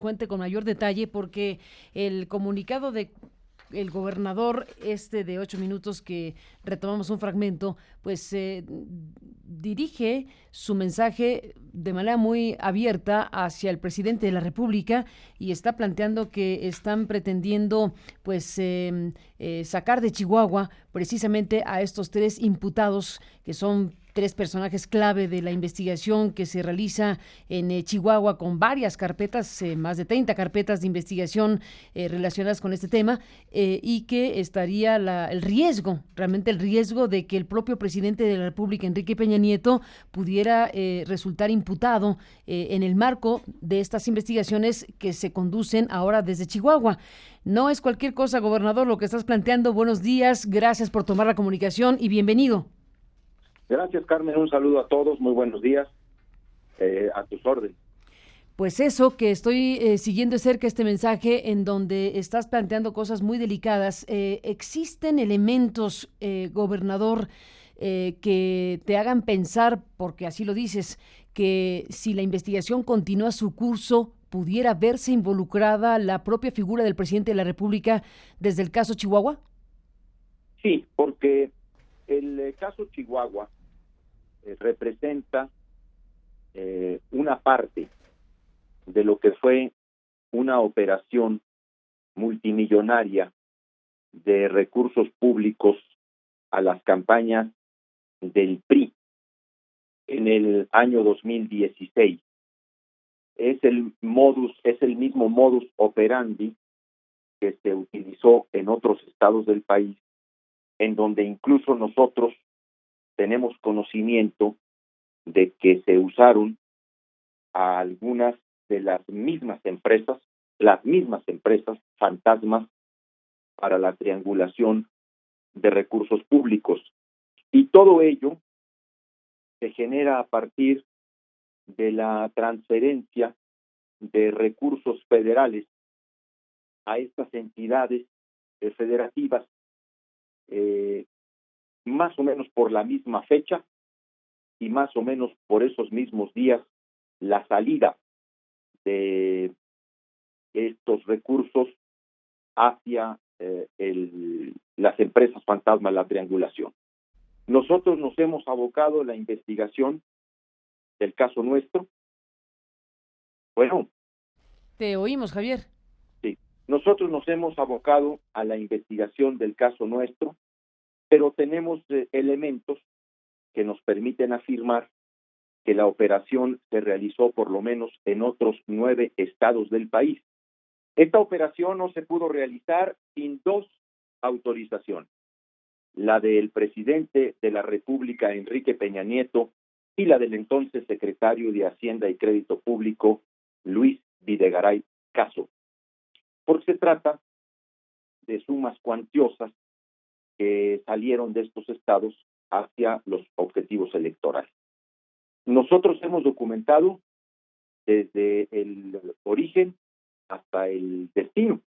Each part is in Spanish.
Cuente con mayor detalle porque el comunicado de el gobernador de 8 minutos que retomamos un fragmento, pues dirige su mensaje de manera muy abierta hacia el presidente de la República y está planteando que están pretendiendo pues sacar de Chihuahua precisamente a estos tres imputados que son tres personajes clave de la investigación que se realiza en Chihuahua con varias carpetas, más de 30 carpetas de investigación relacionadas con este tema y que estaría el riesgo, realmente el riesgo de que el propio presidente de la República, Enrique Peña Nieto, pudiera resultar imputado en el marco de estas investigaciones que se conducen ahora desde Chihuahua. No es cualquier cosa, gobernador, lo que estás planteando. Buenos días, gracias por tomar la comunicación y bienvenido. Gracias, Carmen. Un saludo a todos. Muy buenos días. A tus órdenes. Pues eso, que estoy siguiendo de cerca este mensaje en donde estás planteando cosas muy delicadas. ¿Existen elementos, gobernador, que te hagan pensar, porque así lo dices, que si la investigación continúa su curso, pudiera verse involucrada la propia figura del presidente de la República desde el caso Chihuahua? Sí, porque el caso Chihuahua representa una parte de lo que fue una operación multimillonaria de recursos públicos a las campañas del PRI en el año 2016. Es el mismo modus operandi que se utilizó en otros estados del país, en donde incluso nosotros tenemos conocimiento de que se usaron a algunas de las mismas empresas fantasmas para la triangulación de recursos públicos. Y todo ello se genera a partir de la transferencia de recursos federales a estas entidades federativas, más o menos por la misma fecha y más o menos por esos mismos días la salida de estos recursos hacia las empresas fantasma, la triangulación. Nosotros nos hemos abocado a la investigación del caso nuestro. Bueno, Te oímos, Javier. sí, nosotros nos hemos abocado a la investigación del caso nuestro, pero tenemos elementos que nos permiten afirmar que la operación se realizó por lo menos en otros 9 estados del país. Esta operación no se pudo realizar sin 2 autorizaciones, la del presidente de la República, Enrique Peña Nieto, y la del entonces secretario de Hacienda y Crédito Público, Luis Videgaray Caso, porque se trata de sumas cuantiosas que salieron de estos estados hacia los objetivos electorales. Nosotros hemos documentado desde el origen hasta el destino,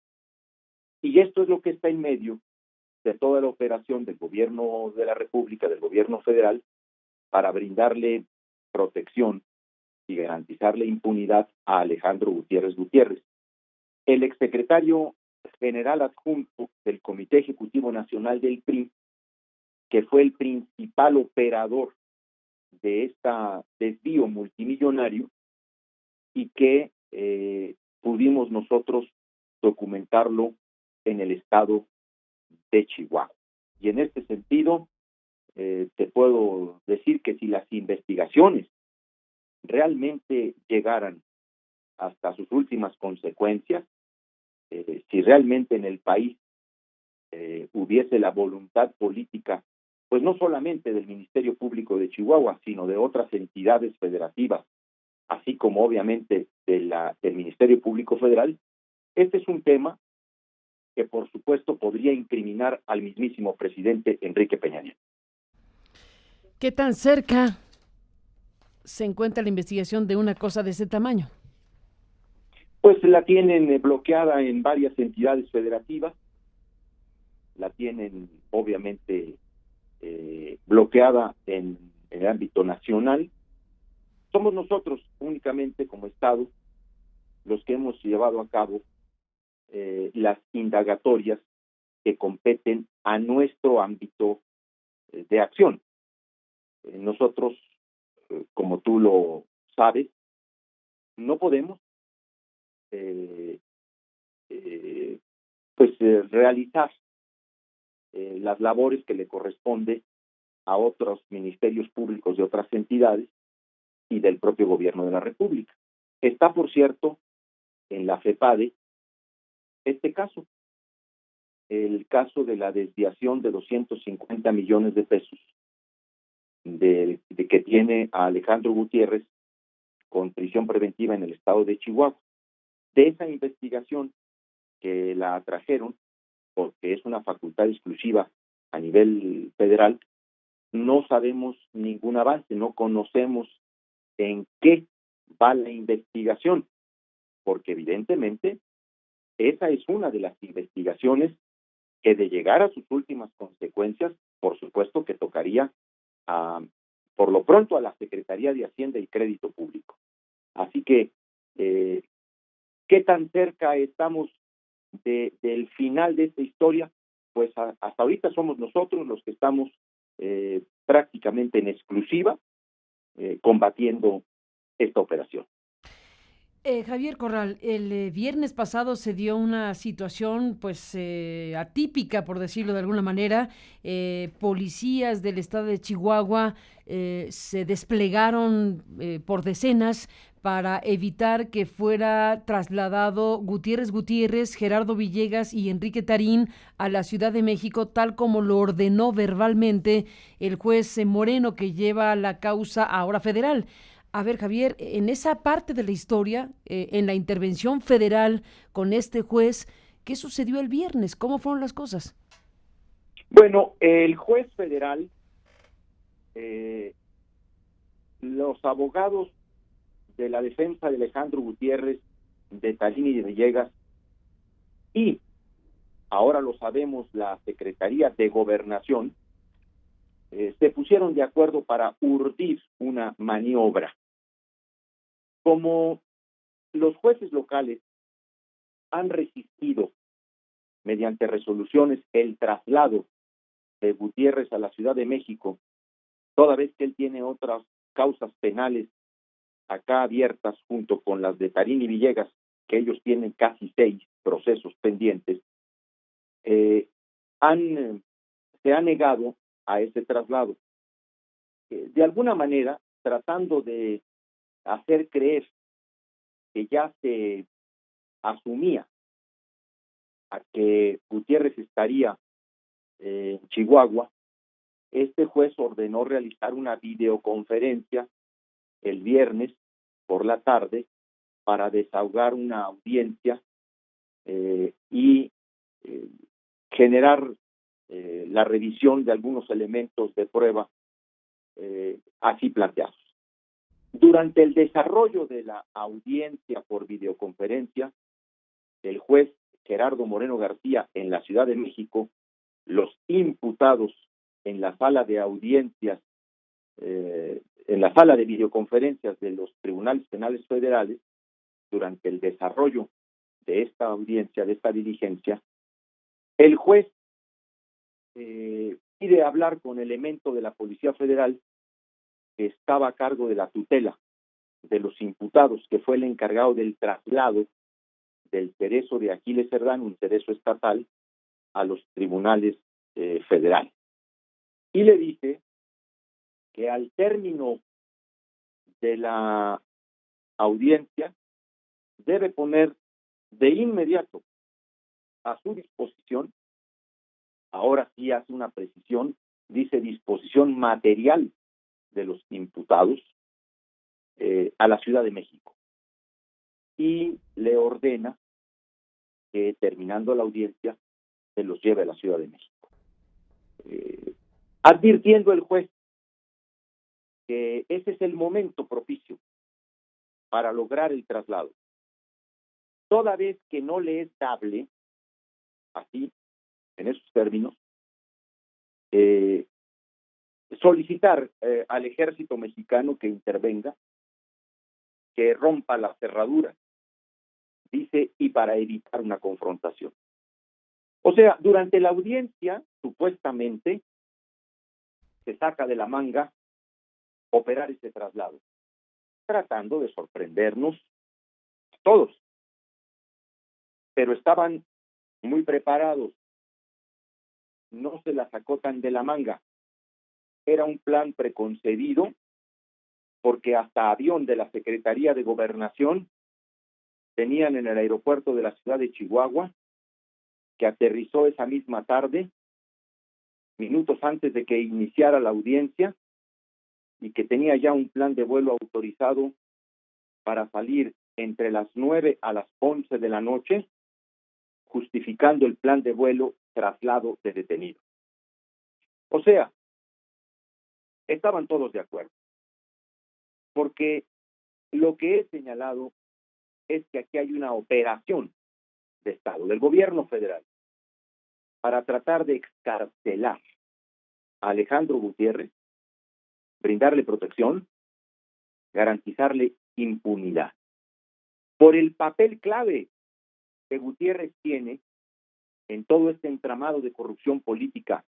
y esto es lo que está en medio de toda la operación del gobierno de la República, del gobierno federal, para brindarle protección y garantizarle impunidad a Alejandro Gutiérrez Gutiérrez. El exsecretario general adjunto del Comité Ejecutivo Nacional del PRI, que fue el principal operador de este desvío multimillonario y que pudimos nosotros documentarlo en el estado de Chihuahua. Y en este sentido, te puedo decir que si las investigaciones realmente llegaran hasta sus últimas consecuencias, si realmente en el país hubiese la voluntad política, pues no solamente del Ministerio Público de Chihuahua, sino de otras entidades federativas, así como obviamente del Ministerio Público Federal, este es un tema que por supuesto podría incriminar al mismísimo presidente Enrique Peña Nieto. ¿Qué tan cerca se encuentra la investigación de una cosa de ese tamaño? Pues la tienen bloqueada en varias entidades federativas, la tienen obviamente bloqueada en el ámbito nacional. Somos nosotros únicamente como Estado los que hemos llevado a cabo las indagatorias que competen a nuestro ámbito de acción. Nosotros, como tú lo sabes, no podemos realizar las labores que le corresponde a otros ministerios públicos de otras entidades y del propio gobierno de la República. Está, por cierto, en la FEPADE este caso, el caso de la desviación de 250 millones de pesos de que tiene a Alejandro Gutiérrez con prisión preventiva en el estado de Chihuahua. De esa investigación que la trajeron, porque es una facultad exclusiva a nivel federal, no sabemos ningún avance, no conocemos en qué va la investigación, porque evidentemente esa es una de las investigaciones que, de llegar a sus últimas consecuencias, por supuesto que tocaría por lo pronto a la Secretaría de Hacienda y Crédito Público. Así que, ¿qué tan cerca estamos del final de esta historia? Pues hasta ahorita somos nosotros los que estamos prácticamente en exclusiva combatiendo esta operación. Javier Corral, el viernes pasado se dio una situación pues atípica, por decirlo de alguna manera. Policías del estado de Chihuahua se desplegaron por decenas para evitar que fuera trasladado Gutiérrez, Gerardo Villegas y Enrique Tarín a la Ciudad de México, tal como lo ordenó verbalmente el juez Moreno, que lleva la causa ahora federal. A ver, Javier, en esa parte de la historia, en la intervención federal con este juez, ¿qué sucedió el viernes? ¿Cómo fueron las cosas? Bueno, el juez federal, los abogados de la defensa de Alejandro Gutiérrez, de Tarín y de Villegas, y ahora lo sabemos, la Secretaría de Gobernación, se pusieron de acuerdo para urdir una maniobra. Como los jueces locales han resistido mediante resoluciones el traslado de Gutiérrez a la Ciudad de México, toda vez que él tiene otras causas penales acá abiertas junto con las de Tarín y Villegas, que ellos tienen casi 6 procesos pendientes, se ha negado a ese traslado. De alguna manera, tratando de hacer creer que ya se asumía a que Gutiérrez estaría en Chihuahua, este juez ordenó realizar una videoconferencia el viernes por la tarde para desahogar una audiencia y generar la revisión de algunos elementos de prueba así planteados. Durante el desarrollo de la audiencia por videoconferencia, el juez Gerardo Moreno García en la Ciudad de México, los imputados en la sala de audiencias, en la sala de videoconferencias de los tribunales penales federales, durante el desarrollo de esta audiencia, de esta diligencia, el juez pide hablar con elemento de la Policía Federal que estaba a cargo de la tutela de los imputados, que fue el encargado del traslado del cerezo de Aquiles Cerdán, un cerezo estatal, a los tribunales federales. Y le dice que al término de la audiencia debe poner de inmediato a su disposición, ahora sí hace una precisión, dice disposición material de los imputados a la Ciudad de México. Y le ordena que, terminando la audiencia, se los lleve a la Ciudad de México. Advirtiendo el juez que ese es el momento propicio para lograr el traslado. Toda vez que no le es dable, así, en esos términos, solicitar al ejército mexicano que intervenga, que rompa la cerradura dice, y para evitar una confrontación. O sea, durante la audiencia, supuestamente, se saca de la manga operar ese traslado, tratando de sorprendernos a todos. Pero estaban muy preparados, no se la sacó tan de la manga. Era un plan preconcebido, porque hasta avión de la Secretaría de Gobernación tenían en el aeropuerto de la ciudad de Chihuahua, que aterrizó esa misma tarde, minutos antes de que iniciara la audiencia, y que tenía ya un plan de vuelo autorizado para salir entre las 9 a las 11 de la noche, justificando el plan de vuelo traslado de detenidos. O sea, estaban todos de acuerdo, porque lo que he señalado es que aquí hay una operación de Estado, del gobierno federal, para tratar de excarcelar a Alejandro Gutiérrez, brindarle protección, garantizarle impunidad. Por el papel clave que Gutiérrez tiene en todo este entramado de corrupción política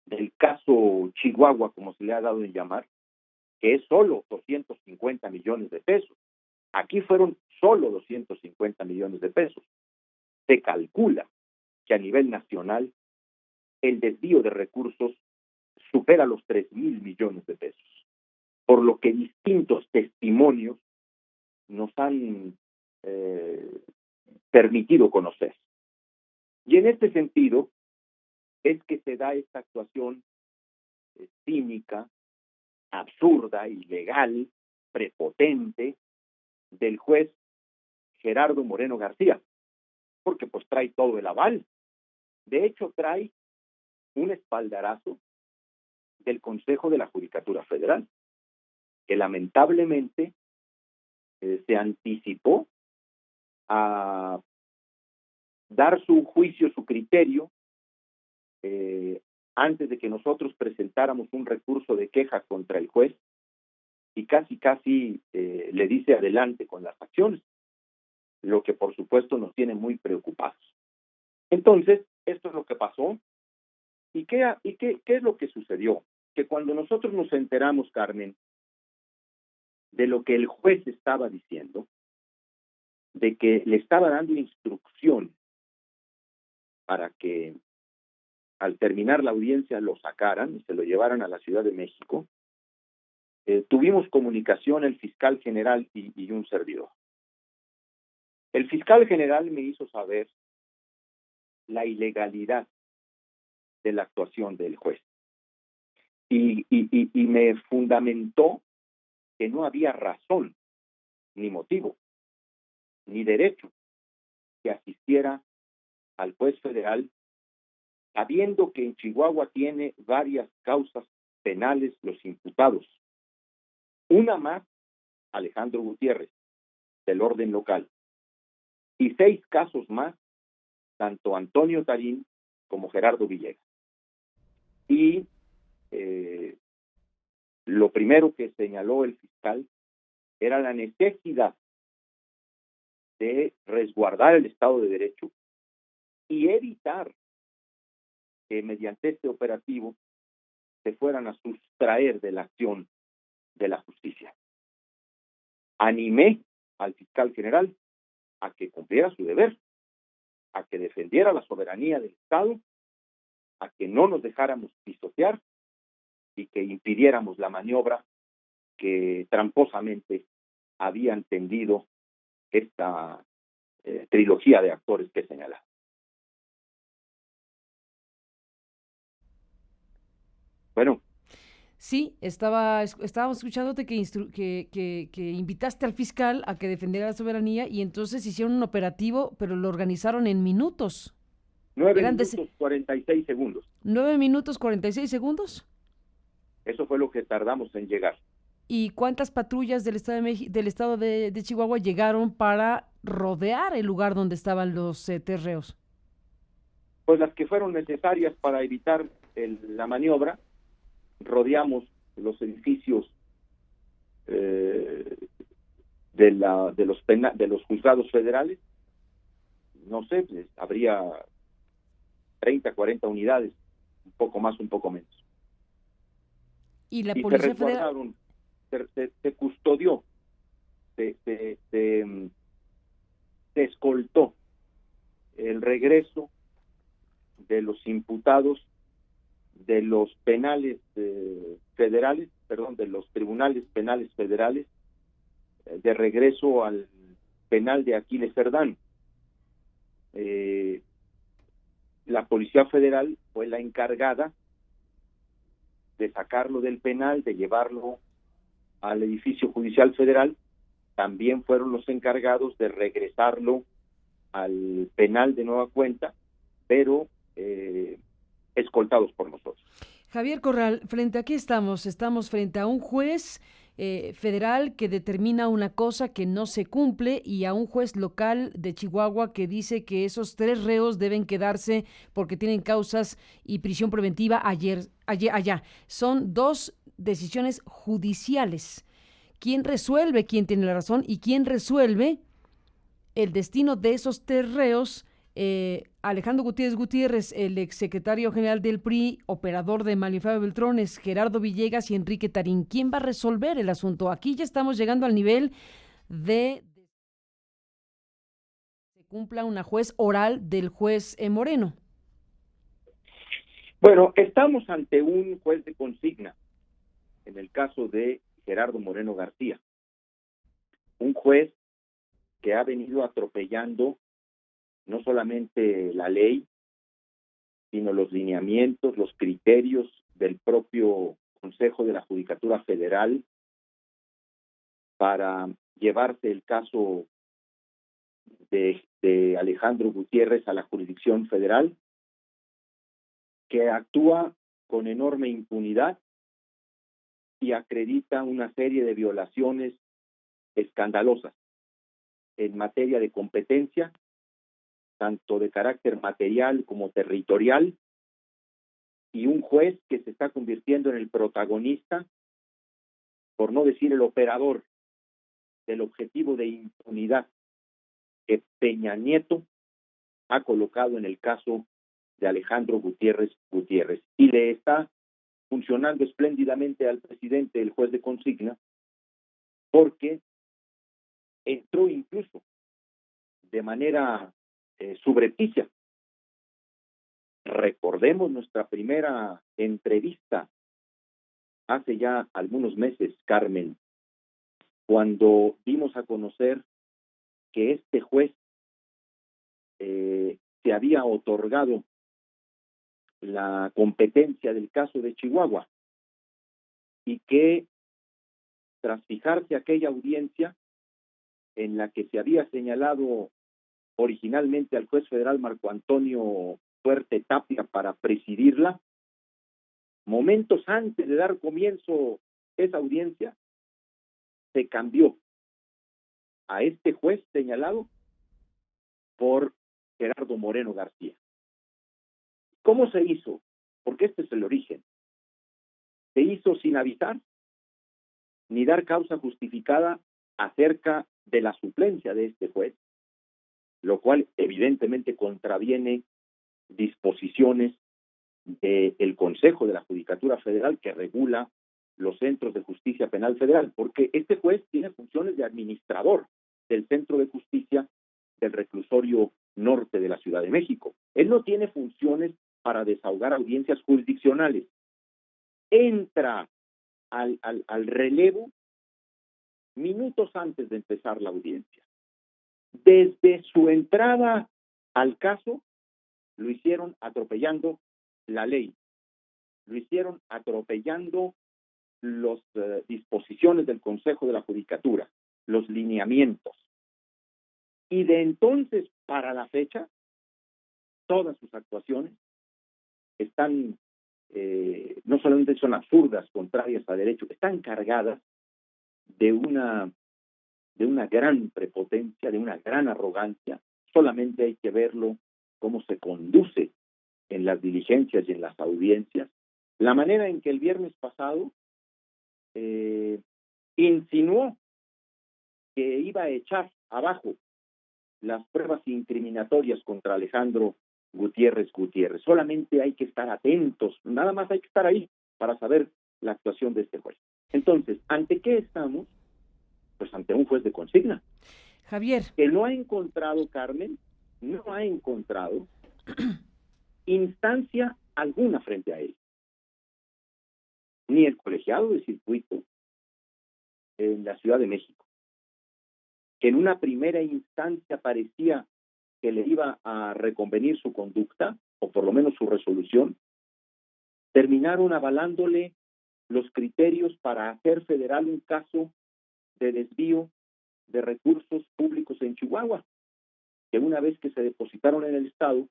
del caso Chihuahua, como se le ha dado en llamar, que es solo 250 millones de pesos. Aquí fueron solo 250 millones de pesos. Se calcula que a nivel nacional el desvío de recursos supera los 3,000 millones de pesos, por lo que distintos testimonios nos han permitido conocer. Y en este sentido es que se da esta actuación cínica, absurda, ilegal, prepotente del juez Gerardo Moreno García, porque pues trae todo el aval. De hecho, trae un espaldarazo del Consejo de la Judicatura Federal, que lamentablemente se anticipó a dar su juicio, su criterio, antes de que nosotros presentáramos un recurso de queja contra el juez, y casi le dice adelante con las acciones, lo que por supuesto nos tiene muy preocupados. Entonces, esto es lo que pasó. ¿Y qué es lo que sucedió? Que cuando nosotros nos enteramos, Carmen, de lo que el juez estaba diciendo, de que le estaba dando instrucción para que al terminar la audiencia lo sacaran y se lo llevaran a la Ciudad de México, tuvimos comunicación el fiscal general y un servidor. El fiscal general me hizo saber la ilegalidad de la actuación del juez y me fundamentó que no había razón, ni motivo, ni derecho que asistiera al juez federal, sabiendo que en Chihuahua tiene varias causas penales los imputados. Una más, Alejandro Gutiérrez, del orden local, y 6 casos más, tanto Antonio Tarín como Gerardo Villegas. Y lo primero que señaló el fiscal era la necesidad de resguardar el Estado de Derecho y evitar que mediante este operativo se fueran a sustraer de la acción de la justicia. Animé al fiscal general a que cumpliera su deber, a que defendiera la soberanía del Estado, a que no nos dejáramos pisotear y que impidiéramos la maniobra que tramposamente habían tendido esta trilogía de actores que he señalado. Bueno. Sí, estábamos escuchándote que invitaste al fiscal a que defendiera la soberanía y entonces hicieron un operativo, pero lo organizaron en minutos. 9 minutos 46 segundos. 9 minutos 46 segundos. Eso fue lo que tardamos en llegar. ¿Y cuántas patrullas del estado de Chihuahua llegaron para rodear el lugar donde estaban los terreos? Pues las que fueron necesarias para evitar la maniobra. Rodeamos los edificios de los juzgados federales, no sé, pues, habría 30, 40 unidades, un poco más, un poco menos. Y la Y se Policía Federal... resguardaron, se custodió, se escoltó el regreso de los imputados de los penales federales, perdón, de los tribunales penales federales, de regreso al penal de Aquiles Cerdán. La Policía Federal fue la encargada de sacarlo del penal, de llevarlo al edificio judicial federal. También fueron los encargados de regresarlo al penal de nueva cuenta, pero escoltados por nosotros. Javier Corral, frente a qué estamos? Estamos frente a un juez federal que determina una cosa que no se cumple y a un juez local de Chihuahua que dice que esos 3 reos deben quedarse porque tienen causas y prisión preventiva allá. Son 2 decisiones judiciales. ¿Quién resuelve quién tiene la razón y quién resuelve el destino de esos 3 reos? Alejandro Gutiérrez, el exsecretario general del PRI, operador de Mario Fabio Beltrones, Gerardo Villegas y Enrique Tarín. ¿Quién va a resolver el asunto? Aquí ya estamos llegando al nivel de que se cumpla una juez oral del juez Moreno. Bueno, estamos ante un juez de consigna, en el caso de Gerardo Moreno García, un juez que ha venido atropellando no solamente la ley, sino los lineamientos, los criterios del propio Consejo de la Judicatura Federal para llevarse el caso de Alejandro Gutiérrez a la jurisdicción federal, que actúa con enorme impunidad y acredita una serie de violaciones escandalosas en materia de competencia, tanto de carácter material como territorial, y un juez que se está convirtiendo en el protagonista, por no decir el operador, del objetivo de impunidad que Peña Nieto ha colocado en el caso de Alejandro Gutiérrez, y le está funcionando espléndidamente al presidente, el juez de consigna, porque entró incluso de manera subrepticia. Recordemos nuestra primera entrevista hace ya algunos meses, Carmen, cuando dimos a conocer que este juez se había otorgado la competencia del caso de Chihuahua y que tras fijarse aquella audiencia en la que se había señalado originalmente al juez federal Marco Antonio Fuerte Tapia para presidirla, momentos antes de dar comienzo esa audiencia, se cambió a este juez señalado por Gerardo Moreno García. ¿Cómo se hizo? Porque este es el origen. Se hizo sin avisar ni dar causa justificada acerca de la suplencia de este juez, lo cual evidentemente contraviene disposiciones del Consejo de la Judicatura Federal que regula los centros de justicia penal federal, porque este juez tiene funciones de administrador del Centro de Justicia del Reclusorio Norte de la Ciudad de México. Él no tiene funciones para desahogar audiencias jurisdiccionales. Entra al relevo minutos antes de empezar la audiencia. Desde su entrada al caso, lo hicieron atropellando la ley, lo hicieron atropellando las disposiciones del Consejo de la Judicatura, los lineamientos. Y de entonces para la fecha, todas sus actuaciones están, no solamente son absurdas, contrarias a derecho, están cargadas de una gran prepotencia, de una gran arrogancia. Solamente hay que verlo cómo se conduce en las diligencias y en las audiencias. La manera en que el viernes pasado insinuó que iba a echar abajo las pruebas incriminatorias contra Alejandro Gutiérrez. Solamente hay que estar atentos, nada más hay que estar ahí para saber la actuación de este juez. Entonces, ¿ante qué estamos? Pues ante un juez de consigna. Javier. Que no ha encontrado, Carmen, instancia alguna frente a él. Ni el colegiado de circuito en la Ciudad de México, que en una primera instancia parecía que le iba a reconvenir su conducta, o por lo menos su resolución, terminaron avalándole los criterios para hacer federal un caso de desvío de recursos públicos en Chihuahua, que una vez que se depositaron en el Estado,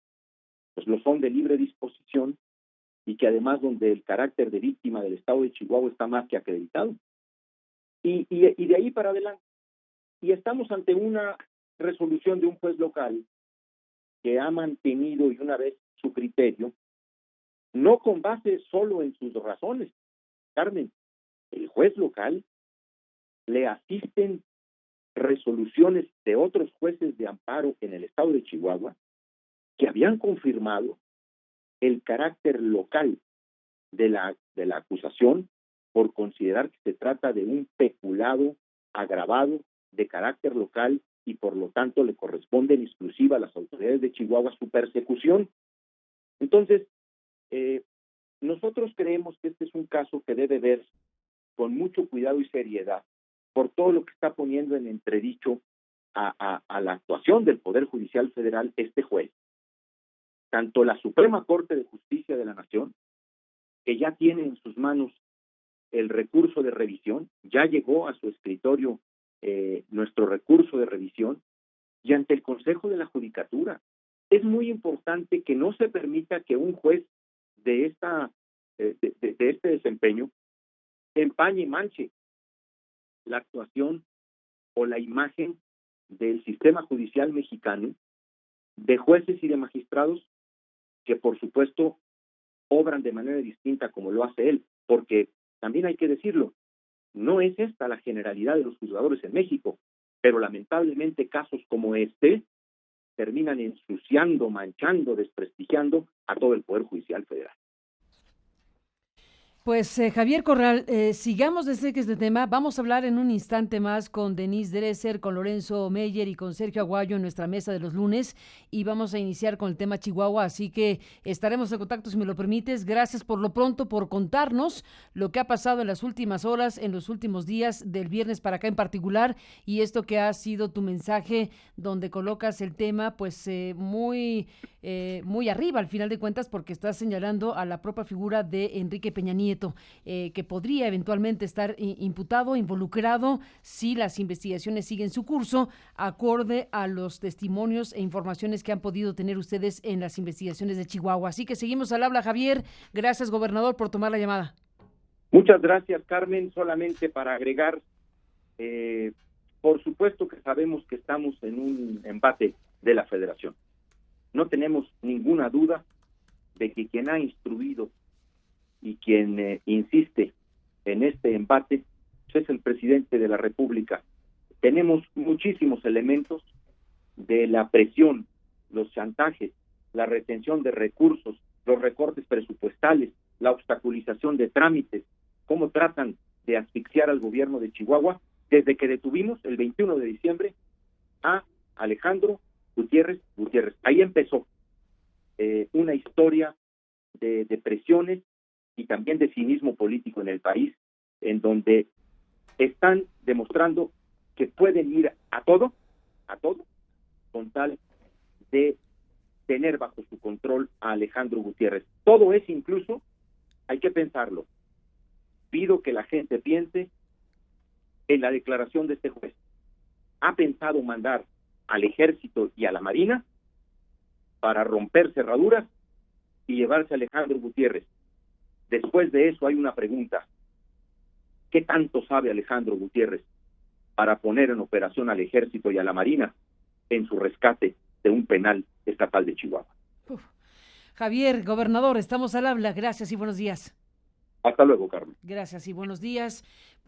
pues lo son de libre disposición, y que además donde el carácter de víctima del Estado de Chihuahua está más que acreditado. Y de ahí para adelante. Y estamos ante una resolución de un juez local que ha mantenido y una vez su criterio, no con base solo en sus razones. Carmen, el juez local le asisten resoluciones de otros jueces de amparo en el Estado de Chihuahua que habían confirmado el carácter local de la acusación por considerar que se trata de un peculado agravado de carácter local y por lo tanto le corresponde en exclusiva a las autoridades de Chihuahua su persecución. Entonces, nosotros creemos que este es un caso que debe verse con mucho cuidado y seriedad por todo lo que está poniendo en entredicho a la actuación del Poder Judicial Federal este juez. Tanto la Suprema Corte de Justicia de la Nación, que ya tiene en sus manos el recurso de revisión, ya llegó a su escritorio nuestro recurso de revisión, y ante el Consejo de la Judicatura. Es muy importante que no se permita que un juez de este desempeño empañe y manche la actuación o la imagen del sistema judicial mexicano, de jueces y de magistrados que por supuesto obran de manera distinta como lo hace él, porque también hay que decirlo, no es esta la generalidad de los juzgadores en México, pero lamentablemente casos como este terminan ensuciando, manchando, desprestigiando a todo el Poder Judicial Federal. Pues Javier Corral, sigamos desde que este tema. Vamos a hablar en un instante más con Denise Dresser, con Lorenzo Meyer y con Sergio Aguayo en nuestra mesa de los lunes, y vamos a iniciar con el tema Chihuahua, así que estaremos en contacto si me lo permites. Gracias por lo pronto por contarnos lo que ha pasado en las últimas horas, en los últimos días del viernes para acá en particular, y esto que ha sido tu mensaje donde colocas el tema pues muy arriba al final de cuentas, porque estás señalando a la propia figura de Enrique Peña Nieto, que podría eventualmente estar imputado, involucrado, si las investigaciones siguen su curso, acorde a los testimonios e informaciones que han podido tener ustedes en las investigaciones de Chihuahua. Así que seguimos al habla, Javier. Gracias, gobernador, por tomar la llamada. Muchas gracias, Carmen. Solamente para agregar, por supuesto que sabemos que estamos en un embate de la Federación. No tenemos ninguna duda de que quien ha instruido y quien insiste en este embate pues es el presidente de la República. Tenemos muchísimos elementos de la presión, los chantajes, la retención de recursos, los recortes presupuestales, la obstaculización de trámites, cómo tratan de asfixiar al gobierno de Chihuahua desde que detuvimos el 21 de diciembre a Alejandro Gutiérrez. Ahí empezó una historia de presiones y también de cinismo político en el país, en donde están demostrando que pueden ir a todo, con tal de tener bajo su control a Alejandro Gutiérrez. Todo es incluso, hay que pensarlo, pido que la gente piense en la declaración de este juez. ¿Ha pensado mandar al Ejército y a la Marina para romper cerraduras y llevarse a Alejandro Gutiérrez? Después de eso hay una pregunta. ¿Qué tanto sabe Alejandro Gutiérrez para poner en operación al Ejército y a la Marina en su rescate de un penal estatal de Chihuahua? Javier, gobernador, estamos al habla. Gracias y buenos días. Hasta luego, Carmen. Gracias y buenos días.